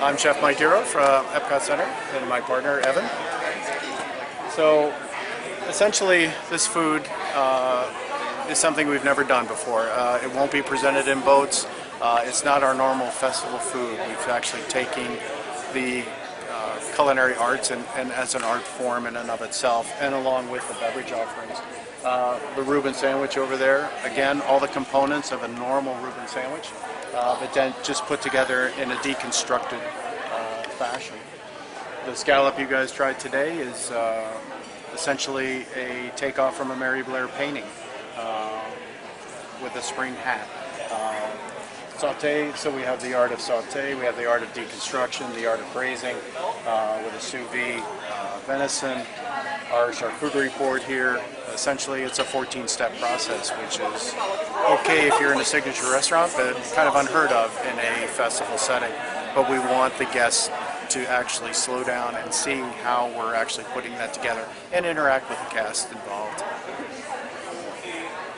I'm Chef Mike Deardorff from Epcot Center, and my partner Evan. So essentially this food is something we've never done before. It won't be presented in boats. It's not our normal festival food. We've actually taken the culinary arts and as an art form in and of itself, and along with the beverage offerings. The Reuben sandwich over there, again, all the components of a normal Reuben sandwich, but then just put together in a deconstructed fashion. The scallop you guys tried today is essentially a takeoff from a Mary Blair painting with a spring hat. Saute, so we have the art of saute, we have the art of deconstruction, the art of braising with a sous vide venison, our charcuterie board here. Essentially it's a 14-step process, which is okay if you're in a signature restaurant, but kind of unheard of in a festival setting. But we want the guests to actually slow down and see how we're actually putting that together and interact with the cast involved.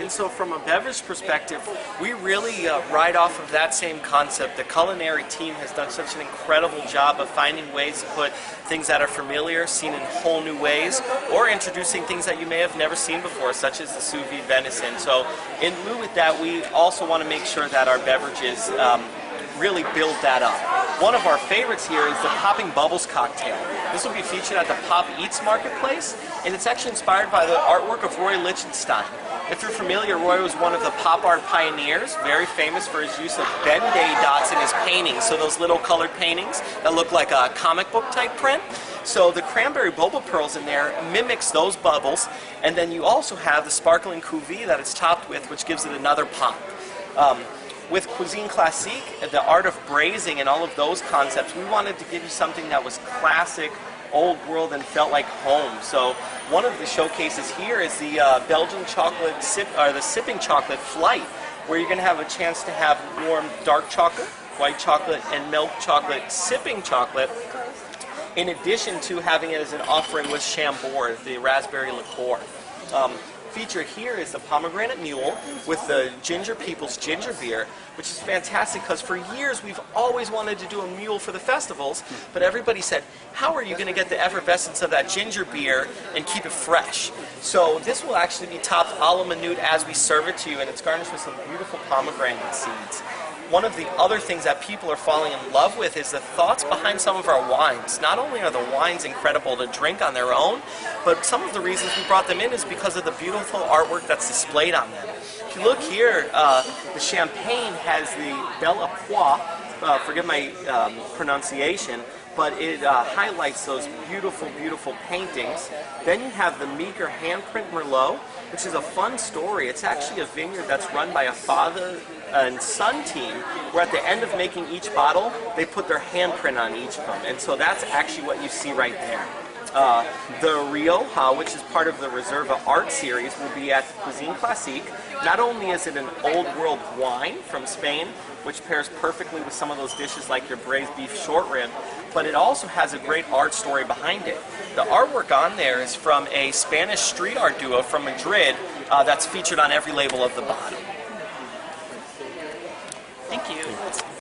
And so from a beverage perspective, we really ride off of that same concept. The culinary team has done such an incredible job of finding ways to put things that are familiar, seen in whole new ways, or introducing things that you may have never seen before, such as the sous vide venison. So in lieu with that, we also want to make sure that our beverages really build that up. One of our favorites here is the Popping Bubbles cocktail. This will be featured at the Pop Eats Marketplace, and it's actually inspired by the artwork of Roy Lichtenstein. If you're familiar, Roy was one of the pop art pioneers, very famous for his use of Ben-Day dots in his paintings, so those little colored paintings that look like a comic book type print. So the cranberry boba pearls in there mimics those bubbles, and then you also have the sparkling cuvee that it's topped with, which gives it another pop. With Cuisine Classique, the art of braising and all of those concepts, we wanted to give you something that was classic, old world, and felt like home. So one of the showcases here is the Belgian chocolate the sipping chocolate flight, where you're going to have a chance to have warm dark chocolate, white chocolate, and milk chocolate sipping chocolate, in addition to having it as an offering with Chambord, the raspberry liqueur. Feature here is the pomegranate mule with the Ginger People's ginger beer, which is fantastic because for years we've always wanted to do a mule for the festivals, but everybody said, how are you going to get the effervescence of that ginger beer and keep it fresh? So this will actually be topped a la minute as we serve it to you, and it's garnished with some beautiful pomegranate seeds. One of the other things that people are falling in love with is the thoughts behind some of our wines. Not only are the wines incredible to drink on their own, but some of the reasons we brought them in is because of the beautiful artwork that's displayed on them. If you look here, the champagne has the Belle à Pois, forgive my pronunciation, but it highlights those beautiful, beautiful paintings. Then you have the Meeker handprint Merlot, which is a fun story. It's actually a vineyard that's run by a father and son team, where at the end of making each bottle, they put their handprint on each of them. And so that's actually what you see right there. The Rioja, which is part of the Reserva Art Series, will be at Cuisine Classique. Not only is it an old world wine from Spain, which pairs perfectly with some of those dishes like your braised beef short rib, but it also has a great art story behind it. The artwork on there is from a Spanish street art duo from Madrid that's featured on every label of the bottle. Thank you.